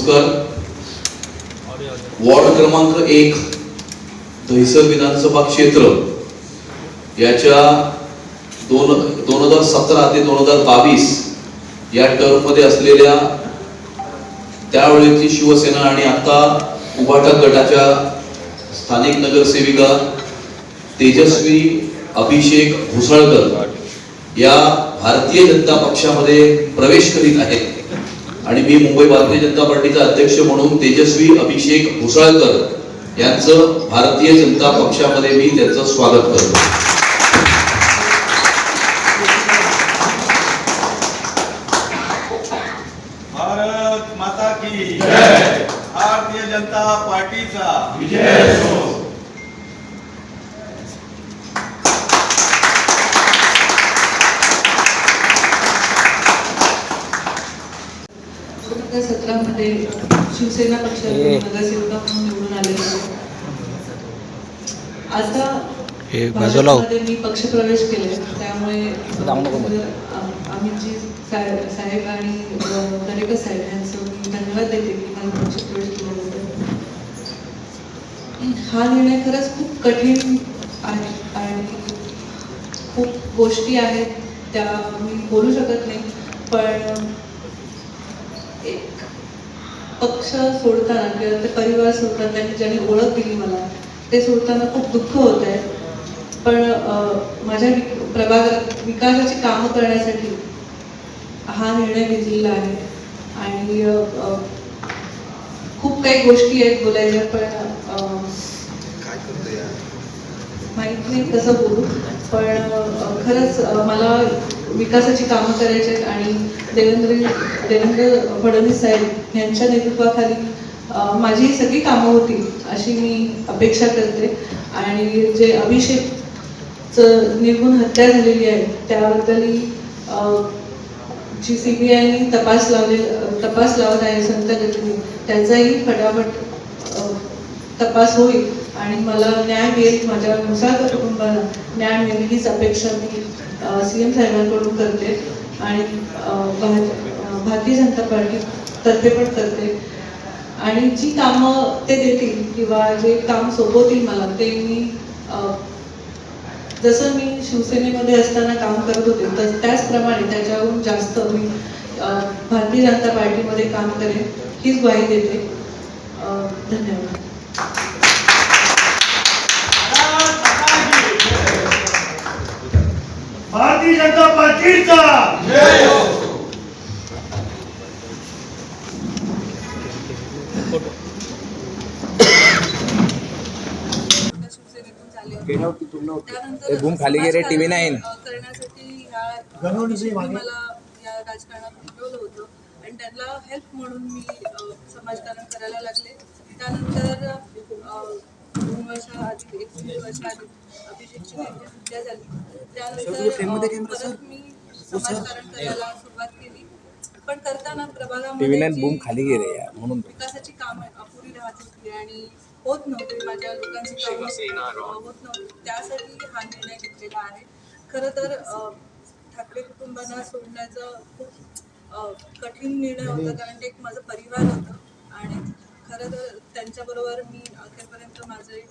नमस्कार. वॉर्ड क्रमांक 1 दहिसर विधानसभा क्षेत्र याच्या 2017 ते 2022 या टर्म मध्ये असलेल्या त्यावेळेची शिवसेना आणि आता उभाटा गटाच्या स्थानिक नगरसेविका तेजस्वी अभिषेक घुसळकर या भारतीय जनता पक्षामध्ये प्रवेश करीत आहेत आणि मी मुंबई भारतीय जनता पार्टीचा अध्यक्ष म्हणून तेजस्वी अभिषेक घुसळकर यांचं भारतीय जनता पक्षामध्ये मी त्यांचं स्वागत करतो. भारत माता की जय. भारतीय जनता पार्टीचा विजय असो. मध्ये शिवसेना पक्षाचे नगरसेविका म्हणून निवडून आलेले आता भाजपमध्ये मी पक्षप्रवेश केले. त्यामुळे अमित जी साहेब आणि दरेकर साहेब यांचं मी धन्यवाद देते की मला पक्षप्रवेश केल्याबद्दल. हा निर्णय खरंच खूप कठीण आहे आणि खूप गोष्टी आहेत त्या मी बोलू शकत नाही, पण एक पक्ष सोडताना किंवा ते परिवार सोडताना त्यांनी ज्यांनी ओळख दिली मला ते सोडताना खूप दुःख होत आहे. पण माझ्या प्रभागात विकासाची कामं करण्यासाठी हा निर्णय घेतलेला आहे आणि खूप काही गोष्टी आहेत बोलायच्या, पण माहित नाही कसं बोलू. पण खरंच मला विकासाची कामं करायची आहेत आणि देवेंद्र फडणवीस साहेब यांच्या नेतृत्वाखाली माझी सगळी कामं होती अशी मी अपेक्षा करते. आणि जे अभिषेकचं निर्गुण हत्या झालेली आहे त्याबद्दलही जी CBIने तपास लावत आहे संत गतीने, त्याचाही फटाफट तपास होईल आणि मला न्याय मिळेल, माझ्या मुसाळकर कुटुंबाला न्याय मिळेल हीच अपेक्षा मी CM साहेबांकडून करते आणि भारतीय जनता पार्टी तर्फे पण करते. आणि जी कामं ते देतील किंवा जे काम सोपवतील मला ते मी जसं मी शिवसेनेमध्ये असताना काम करत होते त्याचप्रमाणे त्याच्याहून जास्त मी भारतीय जनता पार्टीमध्ये काम करेन हीच ग्वाही देते. धन्यवाद. भारतीय जनता पार्टीचा जय हो. बूम खाली गे रे TV9 करण्यासाठी मला या राजकारणात उठवलं होतं आणि त्यांना हेल्प म्हणून मी समाजकारण करायला लागले. त्यानंतर 2 वर्षाआधी 21 वर्षाआधी अभिषेकची हत्या झाली. त्यानंतर परत मी समाजकारण करायला सुरुवात केली, पण करताना प्रभागामध्ये बूम खाली गे रे यार म्हणून विकासाची कामं अपुरी राहत होती आणि होत नव्हती, माझ्या लोकांची कामं होत नव्हती. त्यासाठी हा निर्णय घेतलेला आहे. खरं तर ठाकरे कुटुंबांना सोडण्याचा खूप कठीण निर्णय होता, कारण ते एक माझं परिवार होतं आणि खरं तर त्यांच्याबरोबर मी अखेरपर्यंत माझे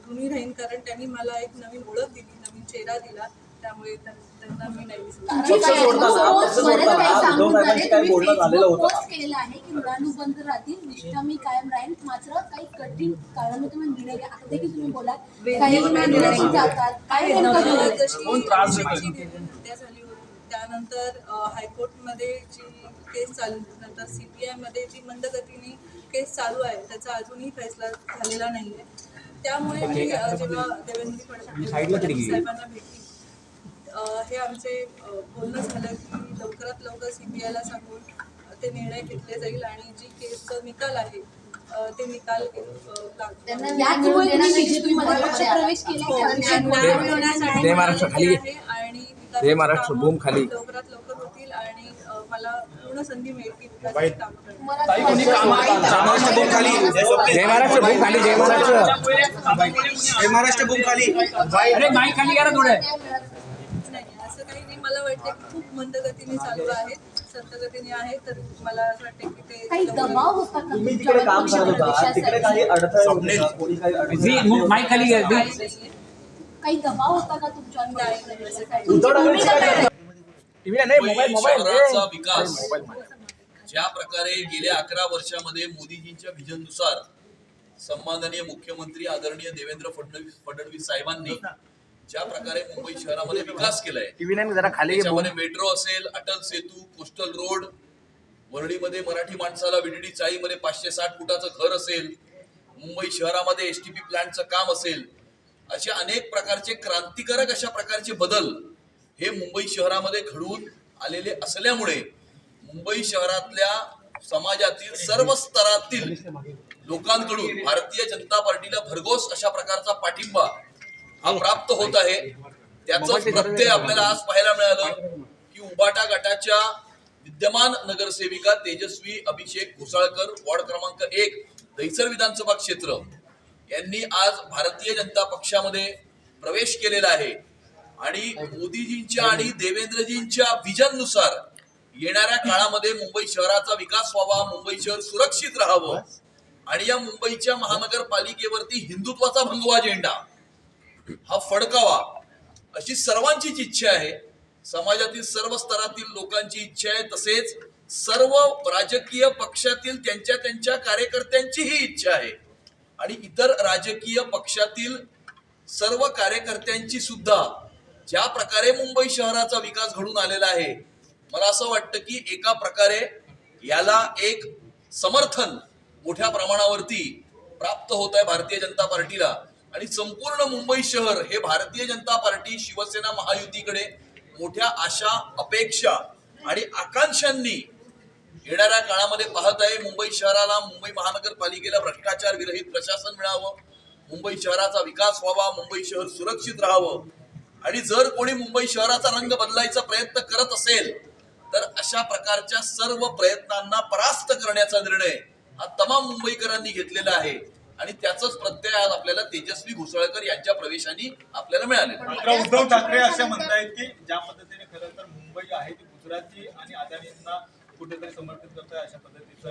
ऋणी राहीन, कारण त्यांनी मला एक नवीन ओळख दिली, नवीन चेहरा दिला. त्यामुळे त्यांना मी नाही विसरणार. केलेलं आहे की मुलानुबंध राहतील, निष्ठा मी कायम राहील. मात्र काही कठीण काळामध्ये तुम्ही निर्णय घ्या. आता देखील तुम्ही बोला काही निर्णय जातात काय हत्या झाली होती त्यानंतर हायकोर्टमध्ये जी केस चालू, नंतर CBI मध्ये जी मंदगतीने केस चालू आहे त्याचा अजूनही फैसला झालेला नाहीये. त्यामुळे मी जेव्हा देवेंद्र फडणवीस साहेबांना भेटली हे आमचे बोलणं झालं की लवकरात लवकर CBIला सांगून ते निर्णय घेतले जाईल आणि जी केसचा निकाल आहे ते निकाल महाराष्ट्र बूम खाली लवकरात लवकर होतील आणि मला पूर्ण संधी मिळेल की विकासाची कामं जय महाराष्ट्र बूम खाली जय महाराष्ट्र बूम खाली. अरे माईक खाली करा थोडं. नाही असं काही नाही. मला वाटतं की खूप मंद गतीने चालू आहे. संतगतीने आहे, तर मला असं वाटतं की ते काही दबाव होता का तुम्ही तिकडे काम करत होता, तिकडे काही अडथळे होते का? कोणी काही अडथळे माईक खाली घ्या. काही नाहीये. काही दबाव होता का तुमच्यावर प्रवेशासाठी? उद्धव ठाकरे भूमिका काय आहे? टीव्हीला नाही, मोबाईल मोबाईल शहराचा विकास ज्या प्रकारे गेल्या 11 वर्षामध्ये मोदीजींच्या व्हिजननुसार सन्माननीय मुख्यमंत्री आदरणीय देवेंद्र फडणवीस साहेबांनी ज्या प्रकारे मुंबई शहरामध्ये विकास केलाय, टीव्ही नाही जरा खाली घे. त्याच्यामध्ये मेट्रो असेल, अटल सेतू, कोस्टल रोड, वरळीमध्ये मराठी माणसाला विडीडी चाळीमध्ये 560 फुटाचं घर असेल, मुंबई शहरामध्ये एसटीपी प्लांटचं काम असेल, असे अनेक प्रकारचे क्रांतिकारक अशा प्रकारचे बदल हे मुंबई शहरामध्ये घडवून आलेले असल्यामुळे मुंबई शहरातल्या समाजातील सर्व स्तरातील लोकांकडून भारतीय जनता पार्टीला भरघोस अशा प्रकारचा पाठिंबा हा प्राप्त होत आहे. त्याचं प्रत्यय आपल्याला आज पाहायला मिळालं की उबाटा गटाच्या विद्यमान नगरसेविका तेजस्वी अभिषेक घोसाळकर, वॉर्ड क्रमांक 1 दहिसर विधानसभा क्षेत्र, यांनी आज भारतीय जनता पक्षामध्ये प्रवेश केलेला आहे आणि मोदीजींच्या आणि देवेंद्रजींच्या विजननुसार येणाऱ्या काळामध्ये मुंबई शहराचा विकास व्हावा, मुंबई शहर सुरक्षित राहावं आणि या मुंबईच्या महानगरपालिकेवरती हिंदुत्वाचा भगवा झेंडा हा फडकावा अशी सर्वांचीच इच्छा आहे. समाजातील सर्व स्तरातील लोकांची इच्छा आहे, तसेच सर्व राजकीय पक्षातील त्यांच्या त्यांच्या कार्यकर्त्यांची ही इच्छा आहे आणि इतर राजकीय पक्षातील सर्व कार्यकर्त्यांची सुद्धा ज्या प्रकारे मुंबई शहराचा विकास घडून आलेला आहे, मला असं वाटतं की एका प्रकारे याला एक समर्थन मोठ्या प्रमाणावरती प्राप्त होत आहे भारतीय जनता पार्टीला आणि संपूर्ण मुंबई शहर हे भारतीय जनता पार्टी शिवसेना महायुतीकडे मोठ्या आशा, अपेक्षा आणि आकांक्षांनी येणाऱ्या काळामध्ये पाहत आहे. मुंबई शहराला, मुंबई महानगरपालिकेला भ्रष्टाचार विरहित प्रशासन मिळावं, मुंबई शहराचा विकास व्हावा, मुंबई शहर सुरक्षित राहावं आणि जर कोणी मुंबई शहराचा रंग बदलायचा प्रयत्न करत असेल तर अशा प्रकारच्या सर्व प्रयत्नांना परास्त करण्याचा निर्णय हा तमाम मुंबईकरांनी घेतलेला आहे आणि त्याचाच प्रत्यय आज आपल्याला तेजस्वी घोसाळकर यांच्या प्रवेशाने आपल्याला मिळाले. मात्र उद्धव ठाकरे असे म्हणतायत की ज्या पद्धतीने खरं तर मुंबई आहे ती गुजराती आणि अदानींना कुठेतरी समर्पित करताय अशा पद्धतीचं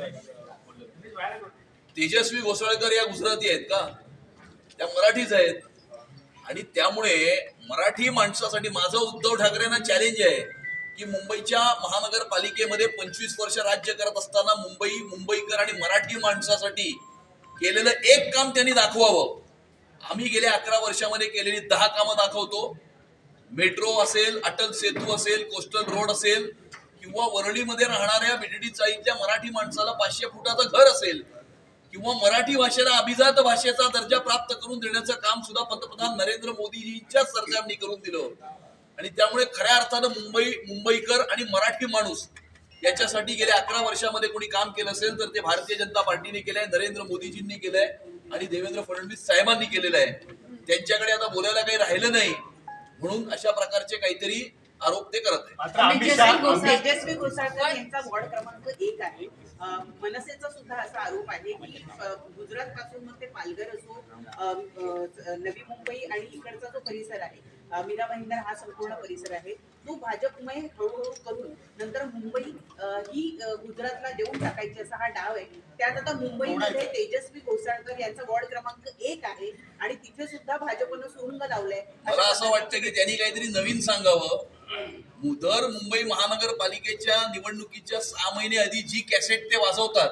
बोललं. तेजस्वी घोसाळकर या गुजराती आहेत का? त्या मराठीच आहेत आणि त्यामुळे मराठी माणसासाठी माझं उद्धव ठाकरेंना चॅलेंज आहे की मुंबईच्या महानगरपालिकेमध्ये 25 वर्ष राज्य करत असताना मुंबईकर आणि मराठी माणसासाठी केलेलं एक काम त्यांनी दाखवावं. आम्ही गेल्या 11 वर्षामध्ये केलेली 10 कामं दाखवतो. मेट्रो असेल, अटल सेतू असेल, कोस्टल रोड असेल किंवा वरळीमध्ये राहणाऱ्या बिडडी चाळीतल्या मराठी माणसाला 500 फुटाचं घर असेल किंवा मराठी भाषेला अभिजात भाषेचा दर्जा प्राप्त करून देण्याचं काम सुद्धा पंतप्रधान नरेंद्र मोदीजींच्या सरकारने करून दिलं आणि त्यामुळे खऱ्या अर्थानं मुंबईकर आणि मराठी माणूस याच्यासाठी गेल्या 11 वर्षामध्ये कोणी काम केलं असेल तर ते भारतीय जनता पार्टीने केलंय, नरेंद्र मोदीजींनी केलंय आणि देवेंद्र फडणवीस साहेबांनी केलेलं आहे. त्यांच्याकडे आता बोलायला काही राहिलं नाही म्हणून अशा प्रकारचे काहीतरी आरोप ते करत आहेत. मात्र अमित शहा तेजस्वी घोसाळकर यांचा वॉर्ड क्रमांक 1 आहे. मनसेचा सुद्धा असा आरोप आहे की गुजरात पासून मग ते पालघर असो, नवी मुंबई आणि इकडचा जो परिसर आहे, मीरा भाईंदर हा संपूर्ण परिसर आहे, तो भाजपमय हळूहळू करून नंतर मुंबई ही गुजरातला देऊन टाकायची असा हा डाव आहे. त्यात आता मुंबईमध्ये तेजस्वी घोसाळकर यांचा वॉर्ड क्रमांक 1 आहे आणि तिथे सुद्धा भाजपनं सुरुंग लावलंय. मला असं वाटतं की त्यांनी काहीतरी नवीन सांगावं. दर मुंबई महानगरपालिकेच्या निवडणुकीच्या 6 महिने आधी जी कॅसेट ते वाजवतात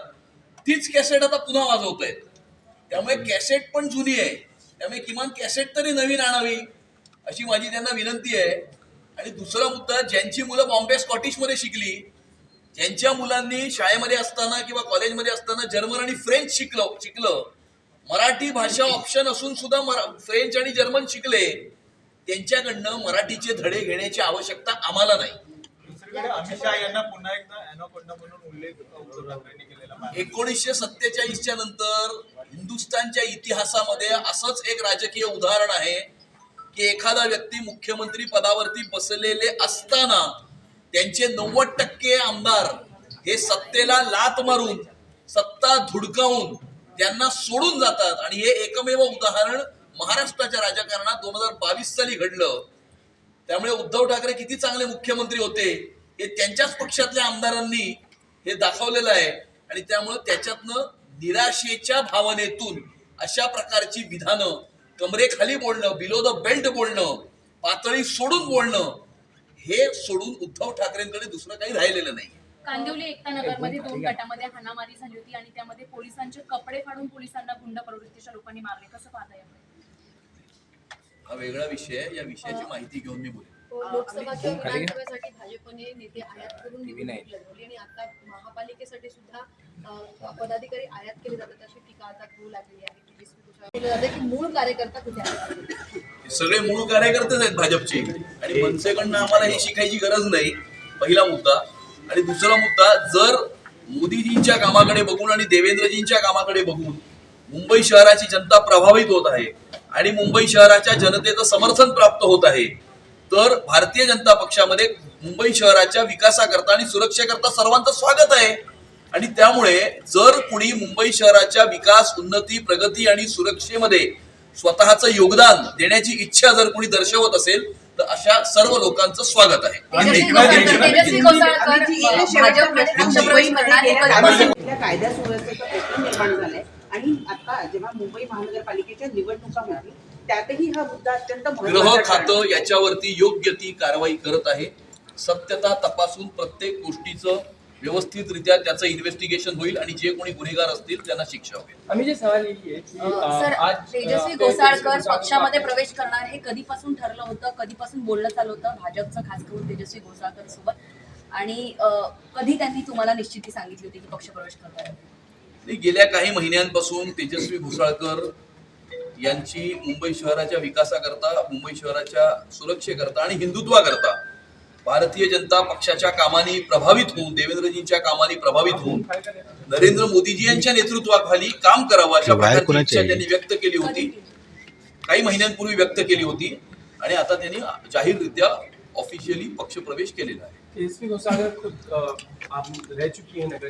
तीच कॅसेट आता पुन्हा वाजवत आहेत. त्यामुळे कॅसेट पण जुनी आहे, त्यामुळे किमान कॅसेट तरी नवीन आणावी अशी माझी त्यांना विनंती आहे. आणि दुसरा मुद्दा, ज्यांची मुलं बॉम्बे स्कॉटिशमध्ये शिकली, ज्यांच्या मुलांनी शाळेमध्ये असताना किंवा कॉलेजमध्ये असताना जर्मन आणि फ्रेंच शिकलं, मराठी भाषा ऑप्शन असून सुद्धा फ्रेंच आणि जर्मन शिकले, त्यांच्याकडनं मराठीचे धडे घेण्याची आवश्यकता आम्हाला नाही. दुसरीकडे अमित शहा यांना पुन्हा एकदा अॅनाकोंडा म्हणून उल्लेख उद्धव ठाकरेंनी केलेला आहे. 1947च्या नंतर हिंदुस्थानच्या इतिहासामध्ये असंच एक राजकीय उदाहरण आहे की एखादा व्यक्ती मुख्यमंत्री पदावरती बसलेले असताना त्यांचे 90% आमदार हे सत्तेला लात मारून, सत्ता धुडकावून त्यांना सोडून जातात आणि हे एकमेव उदाहरण महाराष्ट्राच्या राजकारणात 2022 साली घडलं. त्यामुळे उद्धव ठाकरे किती चांगले मुख्यमंत्री होते हे त्यांच्याच पक्षातल्या आमदारांनी हे दाखवलेलं आहे आणि त्यामुळे त्याच्यातनं निराशेच्या भावनेतून अशा प्रकारची विधानं, कमरेखाली बोलणं, बिलो द बेल्ट बोलणं, पातळी सोडून बोलणं, हे सोडून उद्धव ठाकरेंकडे दुसरं काही राहिलेलं नाही. कांदिवली एकता नगरमध्ये 2 गटामध्ये हाणामारी झाली होती आणि त्यामध्ये पोलिसांचे कपडे फाडून पोलिसांना गुंड प्रवृत्तीच्या लोकांनी मारले. कसं पाहता याकडे? हा वेगळा विषय आहे. या विषयाची माहिती घेऊन मी बोलेन. लोकसभा किंवा विधानसभेसाठी भाजपने नेते आयात करून निवडणूक लढवली आणि आता महापालिकेसाठी सुद्धा पदाधिकारी आयात केले जातात अशी टीका आता होऊ लागली आहे. की मूळ कार्यकर्ता कुठे आहे? हे सगळे मूळ कार्यकर्तेच आहेत भाजपचे आणि मनसेकडनं आम्हाला हे शिकायची गरज नाही. पहिला मुद्दा. आणि दुसरा मुद्दा, जर मोदीजींच्या कामाकडे बघून आणि देवेंद्रजींच्या कामाकडे बघून मुंबई शहराची जनता प्रभावित होत आहे आणि मुंबई शहराच्या जनतेचं समर्थन प्राप्त होत आहे, तर भारतीय जनता पक्षामध्ये मुंबई शहराच्या विकासाकरता आणि सुरक्षेकरता सर्वांचं स्वागत आहे. आणि त्यामुळे जर कुणी मुंबई शहराच्या विकास, उन्नती, प्रगती आणि सुरक्षेमध्ये स्वतःचं योगदान देण्याची इच्छा जर कुणी दर्शवत असेल तर अशा सर्व लोकांचं स्वागत आहे. तेजस्वी घोसाळकर आपल्या कायदा सुव्यवस्थेचा प्रश्न निर्माण झालाय आणि आता जेव्हा मुंबई महानगरपालिकेच्या निवडणुका होतील त्यातही हा मुद्दा अत्यंत गृह महत्त्वाचा खातं याच्यावरती योग्य ती कारवाई करत आहे. सत्यता तपासून प्रत्येक गोष्टीचं व्यवस्थितरित्या त्याचं इन्व्हेस्टिगेशन होईल आणि जे कोणी गुन्हेगार असतील त्यांना शिक्षा होईल. आम्ही जे सवाल यही है की सर, आज तेजस्वी घोसाळकर पक्षामध्ये प्रवेश करणार हे कधीपासून ठरलं होतं? कधीपासून बोलणं चालू होतं भाजपचं, खास करून तेजस्वी घोसाळकर सोबत? आणि कधी त्यांनी तुम्हाला निश्चिती सांगितली होती की पक्ष प्रवेश करताय? गेल्या काही महिन्यांपासून तेजस्वी घोसाळकर यांची मुंबई शहराच्या विकासाकरता, मुंबई शहराच्या सुरक्षेकरता आणि हिंदुत्वाकरता भारतीय जनता पक्षाच्या कामाने प्रभावित होऊन, देवेंद्रजींच्या कामाने प्रभावित होऊन नरेंद्र मोदीजी यांच्या नेतृत्वाखाली काम करावं अशा प्रकारची इच्छा त्यांनी व्यक्त केली होती. काही महिन्यांपूर्वी व्यक्त केली होती आणि आता त्यांनी जाहीररित्या ऑफिशियली पक्ष प्रवेश केलेला आहे. तेजस्वी घोसाळकर खुद आप रह चुकी है नगर